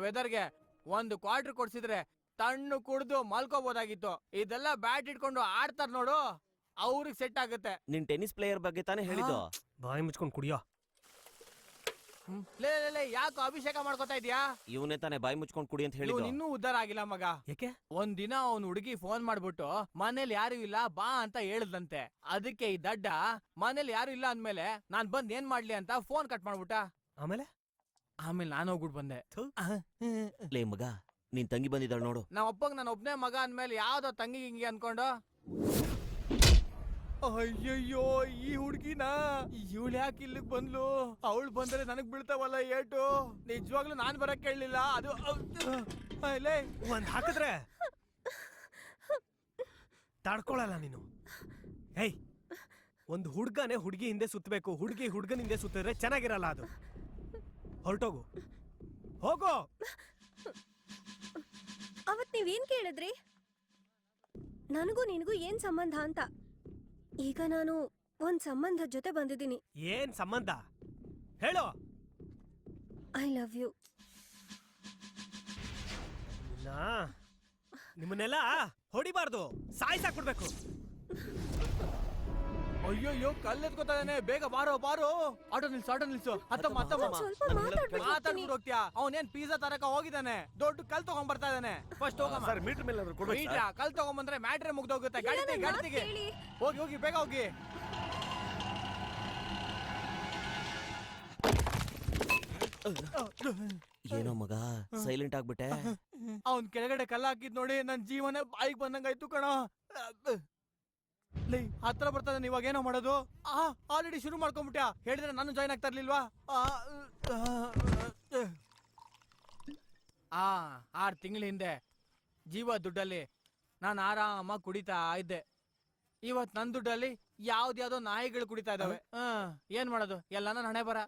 ವೆದರ್ಗೆ 1 quarter ಕೊಡ್ಸಿದ್ರೆ ತಣ್ಣು ಕುಡ್ದು ಮಲ್ಕೋಬಹುದಾಗಿತ್ತು. ಇದೆಲ್ಲ bat ಇಟ್ಕೊಂಡು ಆಡ್ತಾರ ನೋಡು, ಅವ್ರಿಗೆ ಸೆಟ್ ಆಗುತ್ತೆ. ನಿನ್ ಟೆನ್ನಿಸ್ ಪ್ಲೇಯರ್ ಬಗ್ಗೆ ತಾನೇ ಹೇಳಿದ್ದು. ಬಾಯಿ ಮುಚ್ಕೊಂಡು ಕುಡಿಯೋ. ಲೇ ಯಾಕೋ ಅಭಿಷೇಕ ಮಾಡ್ಕೋತಾ ಇದ್ಯಾ? ಇವನೇ ತಾನೇ ಬಾಯಿ ಮುಚ್ಕೊಂಡು ಕುಡಿ ಅಂತ ಹೇಳಿದ್ದು. ಇನ್ನೂ ಉದ್ದಾರ ಆಗಿಲ್ಲ ಮಗ. ಯಾಕೆ? ಒಂದಿನ ಅವ್ನ್ ಹುಡುಗಿ ಫೋನ್ ಮಾಡ್ಬಿಟ್ಟು ಮನೇಲಿ ಯಾರು ಇಲ್ಲ ಬಾ ಅಂತ ಹೇಳಿದ್ಲಂತೆ. ಅದಕ್ಕೆ ಈ ದಡ್ಡ ಮನೇಲಿ ಯಾರು ಇಲ್ಲ ಅಂದ್ಮೇಲೆ ನಾನ್ ಬಂದ್ ಏನ್ ಮಾಡ್ಲಿ ಅಂತ ಫೋನ್ ಕಟ್ ಮಾಡ್ಬಿಟ್ಟ. ಆಮೇಲೆ ನಾನು ಹೋಗ್ಬಿಟ್ಟು ಬಂದೆ. ಲೇ ಮಗ, ನಿನ್ ತಂಗಿ ಬಂದಿದ್ದಾಳ ನೋಡು. ನಾವ್ ಅಪ್ಪಗ್ ನಾನು ಒಬ್ನೇ ಮಗ ಅಂದ್ಮೇಲೆ ಯಾವ್ದೋ ತಂಗಿ ಹಿಂಗೆ ಅನ್ಕೊಂಡು, ಅಯ್ಯಯ್ಯೋ ಈ ಹುಡ್ಗಿನ ಇವಳು ಯಾಕೆ ಇಲ್ಲಿಗ್ ಬಂದ್ಲು? ಅವಳು ಬಂದ್ರೆ ನನಗ್ ಬೀಳ್ತಾವಲ್ಲ ಏಟು. ನಿಜವಾಗ್ಲೂ ನಾನ್ ಬರಕ್ ಕೇಳಲಿಲ್ಲ. ಅದು ಒಂದ್ ಹಾಕಿದ್ರೆ ತಡ್ಕೊಳಲ್ಲ ನೀನು. ಏಯ್, ಒಂದು ಹುಡ್ಗನೇ ಹುಡ್ಗಿ ಹಿಂದೆ ಸುತ್ತಬೇಕು, ಹುಡ್ಗಿ ಹುಡ್ಗನ ಹಿಂದೆ ಸುತ್ತಿದ್ರೆ ಚೆನ್ನಾಗಿರಲ್ಲ. ಅದು ಹೊರಟೋಗು, ಹೋಗೋ. ಅವತ್ ನೀವೇನ್ ಕೇಳಿದ್ರಿ? ನನಗೂ ನಿನಗೂ ಏನ್ ಸಂಬಂಧ ಅಂತ. ಈಗ ನಾನು ಒಂದ್ ಸಂಬಂಧ ಜೊತೆ ಬಂದಿದ್ದೀನಿ. ಏನ್ ಸಂಬಂಧ ಹೇಳು. I love you. ನಿಮ್ಮನ್ನೆಲ್ಲ ಹೊಡಿಬಾರ್ದು, ಸಾಯ್ಸಾಕ್ಬಿಡ್ಬೇಕು. ಅಯ್ಯಯ್ಯೋ ಕಲ್ಲೆತ್ಕೋತಾನೆ. ಬೇಗ ಬಾರೋ ಬಾರೋ. ಆಟೋ ನಿಲ್ಸು. ಸ್ವಲ್ಪ ಮಾತಾಡ್ಬಿಟ್ಟು ಹೋಗ್ತೀಯಾ? ಅವನೇನ್ ಪಿಜ್ಜಾ ತರಕ ಹೋಗಿದ್ದಾನೆ, ದೊಡ್ಡ ಕಲ್ ತಗೊಂಡ್ ಬರ್ತಾ ಇದಾನೆ. ಫಸ್ಟ್ ಹೋಗಮ್ಮ. ಮೀಟರ್ ಮೇಲೆ ಕಲ್ ತಗೊಂಡ್ಬಂದ್ರೆ ಮ್ಯಾಟ್ರೆ ಮುಗ್ದೋಗುತ್ತೆ. ಗಾಡಿಗೆ ಹೋಗಿ ಬೇಗ ಹೋಗಿ. ಏನೋ ಮಗ ಸೈಲೆಂಟ್ ಆಗ್ಬಿಟ್ಟೆ. ಅವ್ನ್ ಕೆಳಗಡೆ ಕಲ್ಲ ಹಾಕಿದ್ ನೋಡಿ ನನ್ ಜೀವನ ಬಾಯಿಗೆ ಬಂದಂಗಾಯ್ತು ಕಣ. ಹತ್ರ ಬರ್ತದೆ. ಇವಾಗ ಏನೋ ಮಾಡೋದು? ಆಲ್ರೆಡಿ ಶುರು ಮಾಡ್ಕೊಂಡ್ಬಿಟ್ಯಾ? ಹೇಳಿದ್ರೆ ನಾನು ಜಾಯ್ನ್ ಆಗ್ತಾ ಇರ್ಲಿಲ್ವಾ? 6 ತಿಂಗಳ ಹಿಂದೆ ಜೀವ ದುಡ್ಡಲ್ಲಿ ನಾನು ಆರಾಮಾಗಿ ಕುಡಿತಾ ಇದ್ದೆ. ಇವತ್ ನನ್ ದುಡ್ಡಲ್ಲಿ ಯಾವ್ದ್ಯಾವ್ದೋ ನಾಯಿಗಳು ಕುಡಿತಾ ಇದಾವೆ. ಏನ್ ಮಾಡೋದು? ಎಲ್ಲ ನನ್ನ ಹಣೆ ಬರ.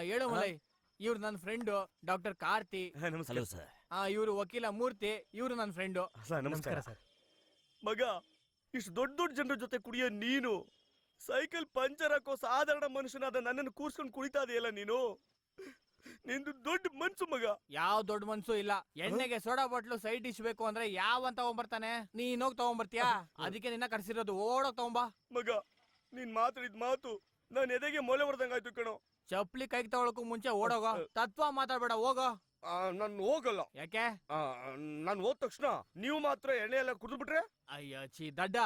ಹೇಳು ಮಲೈ. ಇವ್ರು ನನ್ನ ಫ್ರೆಂಡು ಡಾಕ್ಟರ್ ಕಾರ್ತಿ. ಇವ್ರು ವಕೀಲ ಮೂರ್ತಿ. ಇವ್ರು ನನ್ನ ಫ್ರೆಂಡು. ನಮಸ್ಕಾರ ಸರ್. ಮಗ, ಇಷ್ಟು ದೊಡ್ಡ ಜನರ ಜೊತೆ ಕುಡಿಯೋ ನೀನು ಸೈಕಲ್ ಪಂಚರ್ ಹಾಕೋ ಸಾಧಾರಣ ಮನುಷ್ಯನಾದ ನನ್ನನ್ನು ಕೂರ್ಸ್ಕೊಂಡು ಕುಡಿತಾ ಇದೆಯಲ್ಲ ನೀನು. ನಿಂದು ದೊಡ್ಡ ಮನ್ಸು ಮಗ. ಯಾವ ದೊಡ್ಡ ಮನ್ಸು ಇಲ್ಲ. ಎಣ್ಣೆಗೆ ಸೋಡಾ ಬಾಟ್ಲು ಸೈಡ್ ಡಿಶ್ ಬೇಕು ಅಂದ್ರೆ ಯಾವ ತಗೊಂಡ್ಬರ್ತಾನೆ? ನೀನ್ ಹೋಗಿ ತಗೊಂಡ್ಬರ್ತೀಯಾ? ಅದಕ್ಕೆ ನಿನ್ನ ಕರ್ಸಿರೋದು. ಓಡೋಗ್ ತಗೊಂಬಾ. ಮಗ, ನೀನ್ ಮಾತಾಡಿದ ಮಾತು ನಾನು ಎದೆಗೆ ಮೊಲೆ ಹೊಡೆದಂಗಾಯ್ತು ಕಣೋ. ಚಪ್ಲಿ ಕೈಗೆ ತಗೊಳಕ್ಕೂ ಮುಂಚೆ ಓಡೋಗೋ. ತತ್ವ ಮಾತಾಡ್ಬೇಡ, ಹೋಗೋ. ನಾನು ಹೋಗಲ್ಲ. ಯಾಕೆ? ನಾನು ಹೋದ ತಕ್ಷಣ ನೀವು ಮಾತ್ರ ಎಣ್ಣೆ ಎಲ್ಲ ಕುಡಿದು ಬಿಟ್ರೆ? ಅಯ್ಯ ಚೀ ದಡ್ಡ.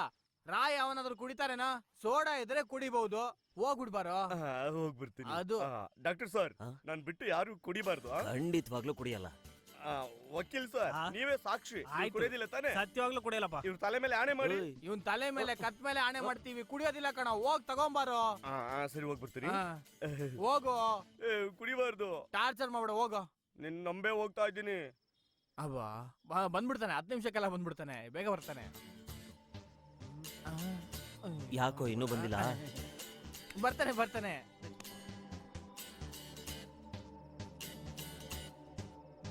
ರಾಯ್ ಅವನಾದ್ರು ಕುಡಿತಾರೇನಾ? ಸೋಡಾ ಇದ್ರೆ ಕುಡಿಬಹುದು. ಹೋಗ್ಬಿಡ್ಬಾರೋ. ಹೋಗ್ಬಿಡ್ತೀನಿ. ಅದು ಡಾಕ್ಟರ್ ಸರ್, ನಾನ್ ಬಿಟ್ಟು ಯಾರು ಕುಡಿಬಾರ್ದು. ಖಂಡಿತವಾಗ್ಲೂ ಕುಡಿಯಲ್ಲ. ವಕೀಲ್ ಸರ್, ನೀವೇ ಸಾಕ್ಷಿ. ಕುಡಿಯೋದಿಲ್ಲ ತಾನೆ? ಸತ್ಯವಾಗ್ಲೂ ಕುಡಿಯಲ್ಲಪ್ಪ. ಇವ್ರ ತಲೆ ಮೇಲೆ ಆಣೆ ಮಾಡಿ. ಇವನ್ ತಲೆ ಮೇಲೆ ಕತ್ ಮೇಲೆ ಆಣೆ ಮಾಡ್ತೀವಿ. ಕುಡಿಯೋದಿಲ್ಲ ಕಣ. ಹೋಗ್ ತಗೊಂಬಾರೋ. ಸರಿ, ಹೋಗ್ಬಿಡ್ತೀನಿ. ಹೋಗು. ಕುಡಿಬಾರ್ದು. ಟಾರ್ಚರ್ ಮಾಡ್ಬೇಡ, ಹೋಗೋ. ನಿನ್ ನಂಬೆ ಹೋಗ್ತಾ ಇದ್ದೀನಿ. ಅಬ್ಬಾ ಬಂದ್ಬಿಡ್ತಾನೆ. 10 ನಿಮಿಷಕ್ಕೆಲ್ಲ ಬಂದ್ಬಿಡ್ತಾನೆ. ಬೇಗ ಬರ್ತಾನೆ. ಯಾಕೋ ಇನ್ನೂ ಬಂದಿಲ್ಲ? ಬರ್ತಾನೆ.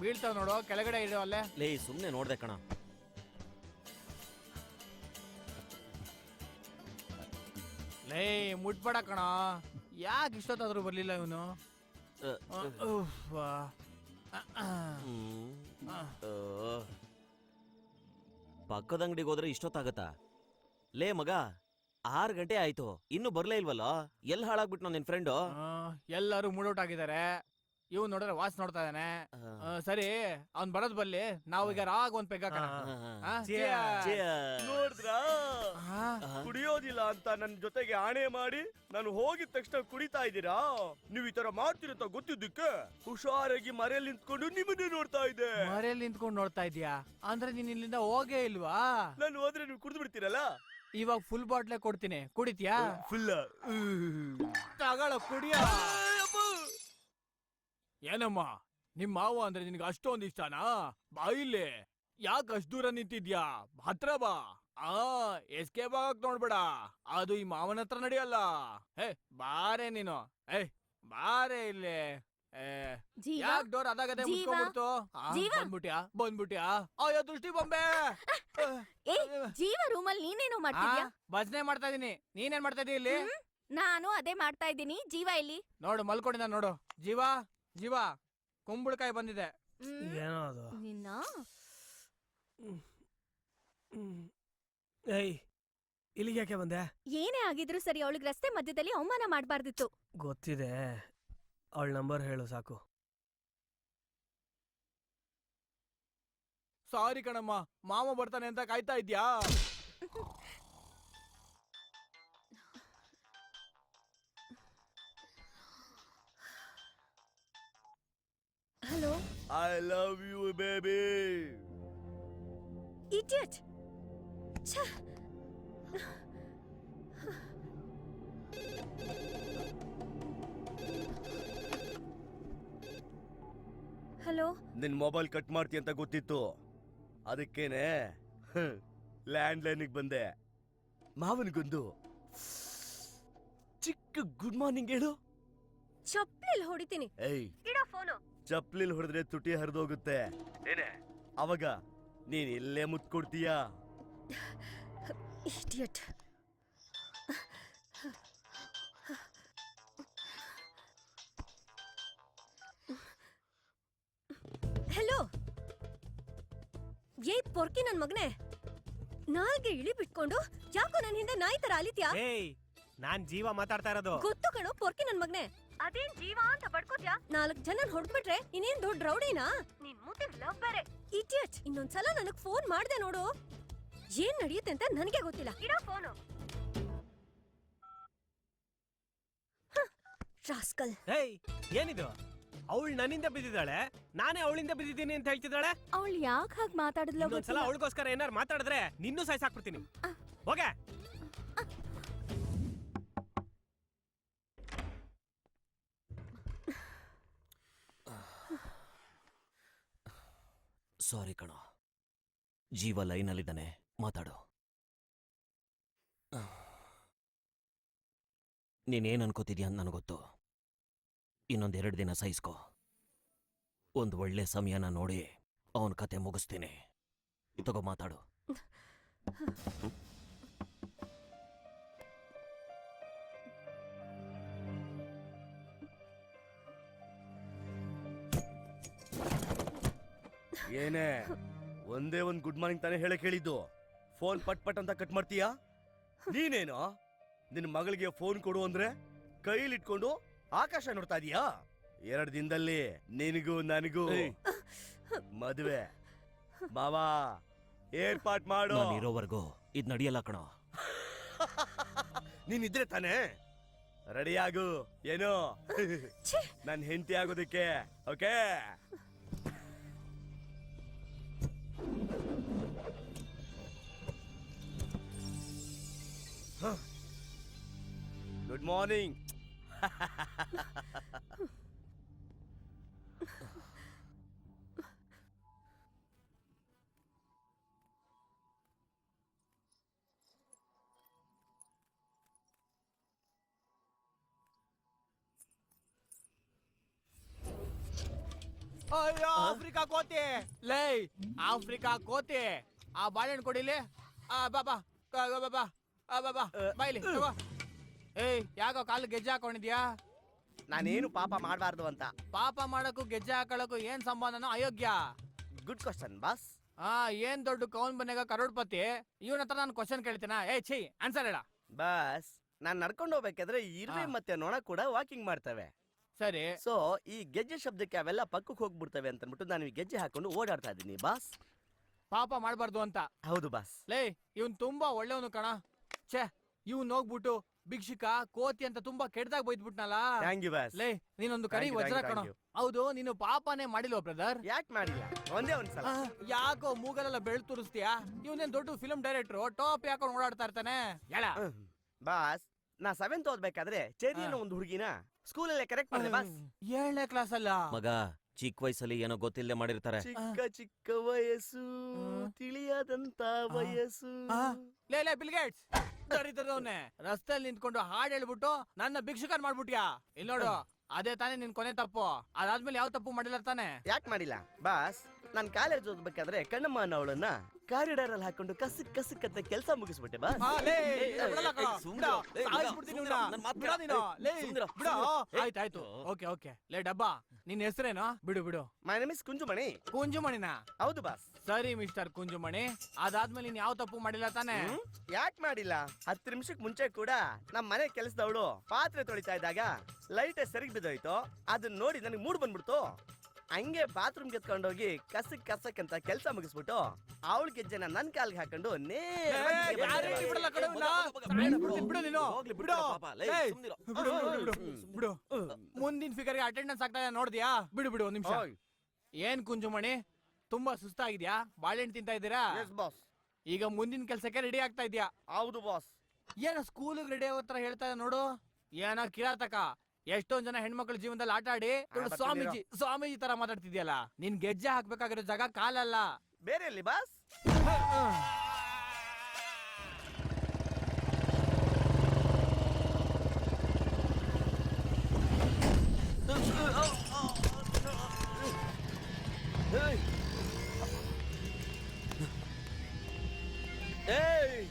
ಬೀಳ್ತಾವ ನೋಡು, ಕೆಳಗಡೆ ಇರೋ ಅಲ್ಲೇ. ಲೇ ಸುಮ್ನೆ ನೋಡ್ದೆ ಕಣ. ಲೇ ಮುಟ್ಬೇಡ ಕಣ. ಯಾಕೆ ಇಷ್ಟೊತ್ತಾದ್ರೂ ಬರ್ಲಿಲ್ಲ ಇವನು? ಪಕ್ಕದ ಅಂಗಡಿಗೆ ಹೋದ್ರೆ ಇಷ್ಟೊತ್ತಾಗತ್ತಾ? ಲೇ ಮಗ, 6 ಗಂಟೆ ಆಯ್ತು, ಇನ್ನು ಬರ್ಲೇ ಇಲ್ವಲ್ಲ? ಎಲ್ಲಿ ಹಾಳಾಗ್ಬಿಟ್ಟು ನಿನ್ ಫ್ರೆಂಡು? ಎಲ್ಲರೂ ಮೂಡೌಟ್ ಆಗಿದ್ದಾರೆ. ಇವ್ ನೋಡಿದ್ರೆ ವಾಚ್ ನೋಡ್ತಾ ಇದ್ದಾನೆ. ಸರಿ, ಅವ್ನ್ ಬರೋದ್ ಬರ್ಲಿ. ನಾವೀಗ ರಾಗ್ ಒಂದ್ ಪೆಗ್ ಹಾಕೋಣ. ನೋಡಿದ್ರಾ? ಕುಡಿಯೋದಿಲ್ಲ ಅಂತ ನನ್ ಜೊತೆಗೆ ಆಣೆ ಮಾಡಿ ನಾನು ಹೋಗಿದ ತಕ್ಷಣ ಕುಡಿತಾ ಇದ್ದೀರಾ? ನೀವ್ ಈ ತರ ಮಾಡ್ತಿರತ್ತ ಗೊತ್ತಿದ್ದಕ್ಕೆ ಹುಷಾರಾಗಿ ಮರೆಯಲ್ಲಿ ನಿಂತ್ಕೊಂಡು ನಿಮ್ಮನ್ನೇ ನೋಡ್ತಾ ಇದ್ದೆ. ಮರೆಯಲ್ಲಿ ನಿಂತ್ಕೊಂಡು ನೋಡ್ತಾ ಇದ್ಯಾ? ಅಂದ್ರೆ ನೀನ್ ಇಲ್ಲಿಂದ ಹೋಗೇ ಇಲ್ವಾ? ನಾನು ಹೋದ್ರೆ ನೀವು ಕುಡಿದು ಬಿಡ್ತೀರಲ್ಲ. ಇವಾಗ ಫುಲ್ ಬಾಟ್ಲೆ ಕೊಡ್ತೀನಿ, ಕುಡಿತೀಯಾ? ಫುಲ್ ತಗೊಳ್ಳೋ, ಕುಡಿಯ. ಏನಮ್ಮ, ನಿಮ್ ಮಾವ ಅಂದ್ರೆ ನಿನ್ಗೆ ಅಷ್ಟೊಂದ್ ಇಷ್ಟನಾ? ಬಾಯಿಲೆ ಯಾಕೆ ಅಷ್ಟು ದೂರ ನಿಂತಿದ್ಯಾ? ಹತ್ರ ಬಾ. ಎಸ್ಕೇಪ್ ಆಗಕ್ ನೋಡ್ಬೇಡ. ಅದು ಈ ಮಾವನ ಹತ್ರ ನಡೆಯಲ್ಲ. ಬಾರೆ ನೀನು. ಬಾರೆ ಇಲ್ಲಿ. ಯಾಕೆ ಡೋರ್ ಅದಾಗದೆ ಮುಚ್ಕೊಂಡ್ಬಿಡ್ತು? ಬಂದ್ಬಿಟ್ಯಾ? ಅಯ್ಯೋ ದೃಷ್ಟಿ ಬೊಂಬೆ. ಜೀವ ರೂಮಲ್ಲಿ ನೀನೇನು ಮಾಡ್ತಿದ್ಯಾ? ಭಜನೆ ಮಾಡ್ತಾ ಇದೀನಿ. ನೀನೇನ್ ಮಾಡ್ತಾ ಇದೀಯ ಇಲ್ಲಿ? ನಾನು ಅದೇ ಮಾಡ್ತಾ ಇದ್ದೀನಿ. ಜೀವ ಇಲ್ಲಿ ನೋಡು, ಮಲ್ಕೊಂಡಿದ್ದ ನೋಡು. ಜೀವ ಕುಂಬಳಕಾಯಿ ಬಂದಿದೆ. ಏನೋ ಅದು ನಿನ್ನ ಏಯ್ ಇಲ್ಲಿಗೆ ಯಾಕೆ ಬಂದೆ? ಏನೇ ಆಗಿದ್ರು ಸರಿ ಅವಳಿಗೆ ರಸ್ತೆ ಮಧ್ಯದಲ್ಲಿ ಅವಮಾನ ಮಾಡ್ಬಾರ್ದಿತ್ತು. ಗೊತ್ತಿದೆ, ಅವಳ ನಂಬರ್ ಹೇಳು ಸಾಕು. ಸಾರಿ ಕಣಮ್ಮ, ಮಾವ ಬರ್ತಾನೆ ಅಂತ ಕಾಯ್ತಾ ಇದ್ಯಾ? Hello I love you baby. Idiot. Hello, ನಿನ್ ಮೊಬೈಲ್ ಕಟ್ ಮಾಡ್ತಿ ಅಂತ ಗೊತ್ತಿತ್ತು, ಅದಕ್ಕೇನೆ ಲ್ಯಾಂಡ್ ಲೈನ್ಗೆ ಬಂದೆ. ಮಾವನಿಗೊಂದು ಚಿಕ್ಕ ಗುಡ್ ಮಾರ್ನಿಂಗ್ ಹೇಳು. ಚಪ್ಲಿಲ್ ಹೊಡಿತೀನಿ. ಏಯ್, ಇಡೋ ಫೋನು. ಚಪ್ಲಿಲ್ ಹೊಡೆದ್ರೆ ತುಟಿ ಹರಿದೋಗುತ್ತೆ. ಏನೇ ಅವಾಗ ನೀನ್ ಇಲ್ಲೇ ಮುತ್ಕೊಡ್ತೀಯಾ? ಇಡಿಯಟ್. ಹಲೋ, ಏ ಪೊರ್ಕಿ ನನ್ ಮಗನೇ, ನಾಲ್ಗೆ ಇಳಿ ಬಿಟ್ಕೊಂಡು ಯಾಕೋ ನನ್ ಹಿಂದೆ ನಾಯಿ ತರ ಅಲಿತ್ಯಾ? ಏಯ್, ನಾನ್ ಜೀವ ಮಾತಾಡ್ತಾ ಇರೋದು. ಗೊತ್ತು ಕಣೋ ಪೊರ್ಕಿ ನನ್ ಮಗನೇ. ಅದೇನ್ ಜೀವ ಅಂತ ಬಡ್ಕೋತ್ಯಾ? 4 ಜನ ಹೊಡ್ಬಿಟ್ರೆ ಇನ್ನೇನ್ ದೊಡ್ಡ ರೌಡಿನಾ? ನಿನ್ ಮೂತಿಗ್ ಲವ್ ಬೇರೆ. ಇಡಿಯಟ್. ಇನ್ನೊಂದ್ಸಲ ನನಗ್ ಫೋನ್ ಮಾಡ್ದೆ ನೋಡು, ಏನ್ ನಡೆಯುತ್ತೆ ಅಂತ ನನಗೆ ಗೊತ್ತಿಲ್ಲ. ಇಡೋ ಫೋನು. ರಾಸ್ಕಲ್. ಏಯ್, ಏನಿದು? ಅವಳು ನನ್ನಿಂದ ಬಿದ್ದಿದ್ದಾಳೆ, ನಾನೇ ಅವಳಿಂದ ಬಿದ್ದಿದ್ದೀನಿ ಅಂತ ಹೇಳ್ತಿದ್ದಾಳೆ. ಅವಳು ಯಾಕೆ ಹಾಗೆ ಮಾತಾಡಿದ್ಲೋ ಇನ್ನೊಂದ್ಸಲ ಗೊತ್ತಿಲ್ಲ. ಅವಳಿಗೋಸ್ಕರ ಏನಾರು ಮಾತಾಡಿದ್ರೆ ನಿನ್ನೂ ಸಾಯ್ಸಾಕ್ಬಿಡ್ತೀನಿ. ಹೋಗೆ. ಸಾರಿ ಕಣೋ, ಜೀವ ಲೈನಲ್ಲಿದ್ದಾನೆ, ಮಾತಾಡು. ನೀನೇನ್ ಅನ್ಕೋತಿದ್ಯಾ ಅಂತ ನನಗೊತ್ತು. ಇನ್ನೊಂದೆರಡು ದಿನ ಸಹಿಸ್ಕೋ. ಒಂದು ಒಳ್ಳೆ ಸಮಯನ ನೋಡಿ ಅವನ ಕತೆ ಮುಗಿಸ್ತೀನಿ. ತಗೋ ಮಾತಾಡು. ಏನೇ ಒಂದೇ ಒಂದ್ ಗುಡ್ ಮಾರ್ನಿಂಗ್ ತಾನೇ ಹೇಳಕ್ ಹೇಳಿದ್ದು, ಫೋನ್ ಪಟ್ ಪಟ್ ಅಂತ ಕಟ್ ಮಾಡ್ತೀಯಾ? ನೀನೇನೋ ನಿನ್ ಮಗಳಿಗೆ ಫೋನ್ ಕೊಡು ಅಂದ್ರೆ ಕೈಲಿಟ್ಕೊಂಡು ಆಕಾಶ ನೋಡ್ತಾ ಇದೀಯಾ? 2 ದಿನದಲ್ಲಿ ನಿನಗೂ ನನಗೂ ಮದುವೆ. ಬಾವಾ ಏರ್ಪಾಟ್ ಮಾಡು. ನಾನಿರೋವರೆಗೂ ಇದ್ ನಡೆಯಲ್ಲ ಕಣೋ. ನೀನಿದ್ರೆ ತಾನೇ ರೆಡಿ ಆಗು. ಏನು ನನ್ ಹೆಂಡತಿ ಆಗೋದಕ್ಕೆ? ಓಕೆ. Good morning. ಅಯ್ಯೋ ಆಫ್ರಿಕಾ ಕೋತಿ. ಲೈ ಆಫ್ರಿಕಾ ಕೋತಿ, ಆ ಬಾಳೆಹಣ್ಣು ಕೊಡಿಲಿ. ಬಾಬಾ ಬಾಬಾ ಬಾಬಾ ಬಾಯ್ಲಿ ತಗೋ. ಏಯ್ ಯಾಕೋ ಕಾಲು ಗೆಜ್ಜೆ ಹಾಕೊಂಡಿದ್ಯಾ? ನಾನೇನು ಪಾಪ ಮಾಡಬಾರ್ದು ಅಂತ. ಪಾಪ ಮಾಡಕ್ಕೂ ಗೆಜ್ಜೆ ಹಾಕೊಳ್ಳಕ್ಕೂ ಏನ್ ಸಂಬಂಧನೋ ಅಯೋಗ್ಯ. Good question boss. ಏನ್ ದೊಡ್ಡ ಕೌನ್ ಬನ್ನೆಗ ಕರೋಡ್ಪತಿ. ಇವನ ಹತ್ರ ನಾನು ಕ್ವಶನ್ ಕೇಳ್ತೀನ? ಏ ಛೀ, ಆನ್ಸರ್ ಹೇಳ. ಬಾಸ್, ನಾನ್ ನಡ್ಕೊಂಡು ಹೋಗ್ಬೇಕಾದ್ರೆ ಇರುವೆ ಮತ್ತೆ ನೊಣ ಕೂಡ ವಾಕಿಂಗ್ ಮಾಡ್ತವೆ. ಸರಿ, ಸೊ ಈ ಗೆಜ್ಜೆ ಶಬ್ದಕ್ಕೆ ಅವೆಲ್ಲ ಪಕ್ಕಕ್ಕೆ ಹೋಗ್ಬಿಡ್ತವೆ ಅಂತ ಅನ್ಬಿಟ್ಟು ನಾನು ಈ ಗೆಜ್ಜೆ ಹಾಕೊಂಡು ಓಡಾಡ್ತಾ ಇದ್ದೀನಿ ಬಾಸ್. ಪಾಪ ಮಾಡ್ಬಾರ್ದು ಅಂತ. ಹೌದು ಬಾಸ್. ಲೇ ಇವನ್ ತುಂಬಾ ಒಳ್ಳೆಯವನು ಕಣ. ಛೇ, ಇವನ್ ಹೋಗ್ಬಿಟ್ಟು ಭಿಕ್ಷುಕ ಕೋತಿ ಅಂತ ತುಂಬಾ ಕೆಟ್ಟದಾಗ ಬೈದ್ಬಿಟ್ನಲ್ಲ. Thank you boss. ಲೇ ನೀನೊಂದು ಕರಿ Thank you, ವಜ್ರ thank you, ಕಣ. thank you. ಹೌದು, ನೀನು ಪಾಪನೇ ಮಾಡಿಲ್ವ ಬ್ರದರ್? ಯಾಕೆ ಮಾಡಿಲ್ಲ? ಒಂದೇ ಒಂದ್ಸಲ. ಯಾಕೋ ಮೂಗಲೆಲ್ಲ ಬೆಳ್ ತೋರಿಸ್ತೀಯಾ? ಇವನೇನ್ ದೊಡ್ಡ ಫಿಲ್ಮ್ ಡೈರೆಕ್ಟ್ರು, ಟಾಪ್ ಯಾಕೊಂಡು ಓಡಾಡ್ತಾ ಇರ್ತಾನೆ. ಹೇಳ ಬಾಸ್, ನಾ 7th ಓದ್ಬೇಕಾದ್ರೆ ಚೆರಿ ಅನ್ನೋ ಒಂದು ಹುಡುಗಿನ ಸ್ಕೂಲಲ್ಲೇ ಕರೆಕ್ಟ್ ಮಾಡಿದೆ ಬಾಸ್. 7ನೇ ಕ್ಲಾಸ್ ಅಲ್ಲ ಮಗ, ಚಿಕ್ಕ ವಯಸ್ಸಲ್ಲಿ ಏನೋ ಗೊತ್ತಿಲ್ಲದೆ ಮಾಡಿರ್ತಾರೆ. ಚಿಕ್ಕ ಚಿಕ್ಕ ವಯಸ್ಸು, ತಿಳಿಯಾದಂತ ವಯಸ್ಸು. ಲೇ ಬಿಲ್ಗೇಟ್ಸ್ ದರಿದ್ರದವ್ನೆ, ರಸ್ತೆಯಲ್ಲಿ ನಿಂತ್ಕೊಂಡು ಹಾಡ್ ಹೇಳ್ಬಿಟ್ಟು ನನ್ನ ಭಿಕ್ಷುಕನ್ ಮಾಡ್ಬಿಟ್ಯಾ? ಇಲ್ಲಿ ನೋಡು, ಅದೇ ತಾನೇ ನಿನ್ ಕೊನೆ ತಪ್ಪು. ಅದಾದ್ಮೇಲೆ ಯಾವ ತಪ್ಪು ಮಾಡಿಲ್ಲ ತಾನೆ? ಯಾಕೆ ಮಾಡಿಲ್ಲ ಬಾಸ್? ನಾನ್ ಕಾಲೇಜ್ ಓದ್ಬೇಕಾದ್ರೆ ಕಣ್ಣಮ್ಮ ಅನ್ನೋಳನ್ನ ಕಾರಿಡಾರ್ ಅಲ್ಲಿ ಹಾಕೊಂಡು ಕಸಕ್ ಅಂತ ಕೆಲಸ ಮುಗಿಸ್ಬಿಟ್ಟೆ ಬಾ. ಆ, ಲೇ, ಏಯ್, ಬಿಡಲ್ಲ ಕಣೋ, ಏಯ್, ಸುಮ್ನಿರು, ಬಿಡ, ಏಯ್, ಸಾಯಿಸ್ಬಿಡ್ತೀನಿ ಸುಮ್ನಿರು, ಇವ್ನ. ನನ್ ಮಾತ್ ಬಿಡ ಕೇಳು. ನೀನು, ಲೇ, ಸುಮ್ನಿರು, ಬಿಡ. ಸುಮ್ನಿರು. ಆಯ್ತಾಯ್ತು, ಓಕೆ ಲೇ ಡಬ್ಬ, ನಿನ್ ಹೆಸರೇನು? ಬಿಡು ಮೈ ನೇಮ್ ಇಸ್ ಕುಂಜುಮಣಿ. ಕುಂಜುಮಣಿನ? ಹೌದು ಬಾಸ್. ಸರಿ ಮಿಸ್ಟರ್ ಕುಂಜುಮಣಿ, ಅದಾದ್ಮೇಲೆ ನೀನ್ ಯಾವ ತಪ್ಪು ಮಾಡಿಲ್ಲ ತಾನೆ? ಯಾಕೆ ಮಾಡಿಲ್ಲ? 10 ನಿಮಿಷಕ್ಕೆ ಮುಂಚೆ ಕೂಡ ನಮ್ಮ ಮನೆ ಕೆಲಸದವಳು ಪಾತ್ರೆ ತೊಳಿತಾ ಇದ್ದಾಗ ಲೈಟ್ ಸರಿಗೆ ಬಿದ್ದೋಯ್ತು. ಅದನ್ನ ನೋಡಿ ನನಗೆ ಮೂಡ್ ಬಂದ್ಬಿಡ್ತು. ಹಂಗೆ ಬಾತ್ರೂಮ್ ಎತ್ಕೊಂಡೋಗಿ ಕಸಕ್ ಅಂತ ಕೆಲಸ ಮುಗಿಸ್ಬಿಟ್ಟು ಅವಳ ಗೆಜ್ಜೆನ ನನ್ ಕಾಲ್ಗೆ ಹಾಕೊಂಡು ನೇರವಾಗಿ ಮನೆಗೆ ಯಾರೇ ಬಂದೆ. ಬಿಡಲ್ಲ ಕಣೋ ಇವ್ನ. ಬಿಡು ನೀನು, ಹೋಗ್ಲಿ ಬಿಡು. ಪಾಪ, ಲೇ, ಏಯ್, ಸುಮ್ನಿರು. ಬಿಡು. ಮುಂದಿನ ಫಿಗರ್ಗೆ ಅಟೆಂಡೆನ್ಸ್ ಆಗ್ತಾ ಇದೆ ನೋಡ್ದ್ಯಾ? ಬಿಡು ಒಂದ್ ನಿಮಿಷ. ಓಯ್. ಏನ್ ಕುಂಜುಮಣಿ, ತುಂಬಾ ಸುಸ್ತಾಗಿದ್ಯಾ? ಬಾಳೆಹಣ್ಣು ತಿಂತಾ ಇದ್ದೀರಾ? Yes, boss. ಈಗ ಮುಂದಿನ ಕೆಲ್ಸಕ್ಕೆ ರೆಡಿ ಆಗ್ತಾ ಇದ್ಯಾ? ಹೌದು ಬಾಸ್. ಏನೋ ಸ್ಕೂಲಿಗೆ ರೆಡಿ ಆಗೋ ತರ ಹೇಳ್ತಾ ಇದೆ ನೋಡು. ಏನೋ ಕಿರಾತಕ. ಎಷ್ಟೊಂದ್ ಜನ ಹೆಣ್ಮಕ್ಳ ಜೀವನದಲ್ಲಿ ಆಟ ಆಡಿ ದೊಡ್ಡ ಸ್ವಾಮೀಜಿ ತರ ಮಾತಾಡ್ತಿದ್ಯಲ್ಲ. ನಿನ್ ಗೆಜ್ಜೆ ಹಾಕ್ಬೇಕಾಗಿರೋ ಜಾಗ ಕಾಲಲ್ಲ. ಬೇರೆ ಎಲ್ಲಿ ಬಾಸ್? ಏಯ್!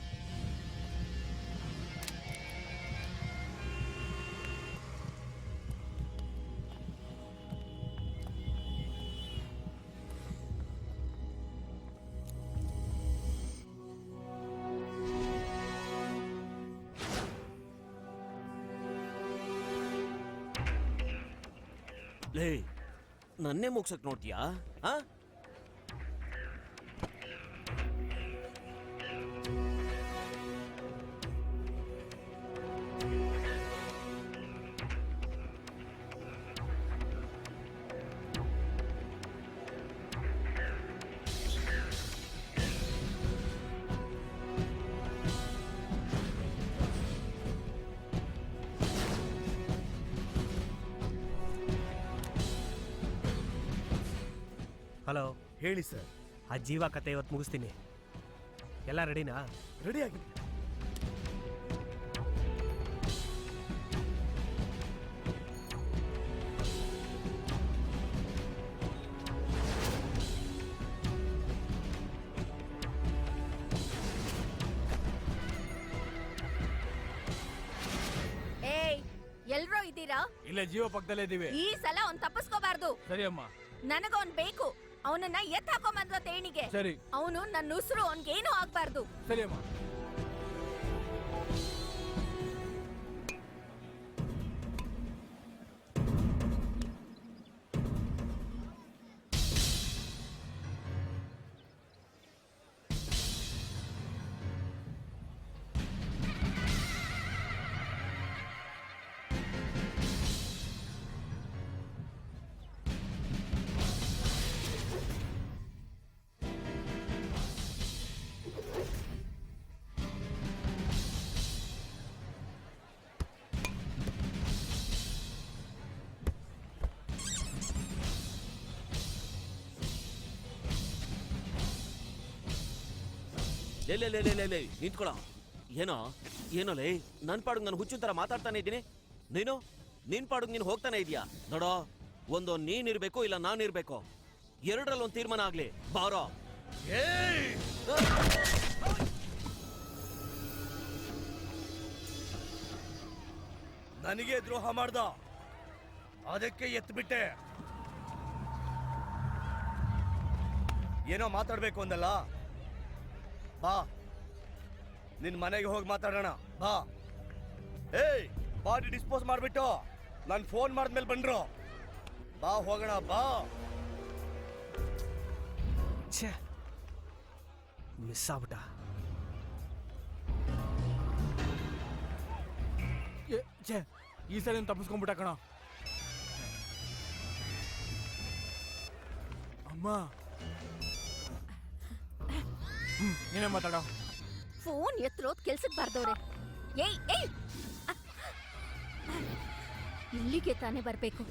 ಲೇ, ನನ್ನೇ ಮುಗ್ಸಕ್ ನೋಡ್ತೀಯಾ? ಆ? ಹಲೋ, ಹೇಳಿ ಸರ್. ಆ ಜೀವ ಕತೆ ಇವತ್ತು ಮುಗಿಸ್ತೀನಿ. ಎಲ್ಲ ರೆಡಿನಾ? ರೆಡಿ ಆಗಿದೆ. ಏಯ್, ಎಲ್ರೋ ಇದ್ದೀರಾ? ಇಲ್ಲ, ಜೀವ ಪಕ್ಕದಲ್ಲೇ ಇದೀವಿ. ಈ ಸಲ ಅವ್ನ್ ತಪ್ಪಿಸ್ಕೋಬಾರ್ದು. ಸರಿ ಅಮ್ಮ. ನನಗವನ್ ಬೇಕು. ಅವನನ್ನ ಎತ್ ಹಾಕೊಂಬಂದ್ರ ತೇಣಿಗೆ. ಸರಿ ಅವನು ನನ್ನ ಉಸಿರು ಅವನ್ಗೇನು ಆಗ್ಬಾರ್ದು. ಸರಿ ಅಮ್ಮ. ಲೇ, ನಿಂತ್ಕೊಳ. ಏನೋ ಲೇ, ನನ್ ಪಾಡುಗ್ ನಾನು ಹುಚ್ಚಿನ ತರ ಮಾತಾಡ್ತಾನೆ ಇದ್ದೀನಿ. ನಿನ್ ಪಾಡುಗ್ ನೀನು ಹೋಗ್ತಾನೆ ಇದೀಯಾ? ನೋಡೋ, ಒಂದು ನೀನಿರ್ಬೇಕು ಇಲ್ಲ ನಾನಿರ್ಬೇಕು. ಎರಡರಲ್ಲಿ ಒಂದು ತೀರ್ಮಾನ ಆಗ್ಲಿ. ಬಾರೋ. ನನಗೆ ದ್ರೋಹ ಮಾಡ್ದ, ಅದಕ್ಕೆ ಎತ್ಬಿಟ್ಟೆ. ಏನೋ ಮಾತಾಡ್ಬೇಕು ಅಂದಲ್ಲ, ಬಾ ನಿನ್ ಮನೆಗೆ ಹೋಗಿ ಮಾತಾಡೋಣ. ಬಾ. ಏಯ್, ಬಾಡಿ ಡಿಸ್ಪೋಸ್ ಮಾಡ್ಬಿಟ್ಟು ನಾನು ಫೋನ್ ಮಾಡಿದ್ಮೇಲೆ ಬಂದ್ರು. ಬಾ ಹೋಗೋಣ, ಬಾ. ಛೇ, ಮಿಸ್ ಆಗ್ಬಿಟ್ಟ. ಛೇ, ಈ ಸಲ ತಪ್ಪಿಸ್ಕೊಂಡ್ಬಿಟ್ಟ ಕಣ. ಅಮ್ಮ, ನೀನೇ ಮಾತಾಡೋ. ಫೋನ್ ಎತ್ತರೋದ್ ಕೆಲ್ಸಕ್ ಬಾರ್ದವ್ರೆ. ಏಯ್, ಇಲ್ಲಿಗೆ ತಾನೇ ಬರ್ಬೇಕು.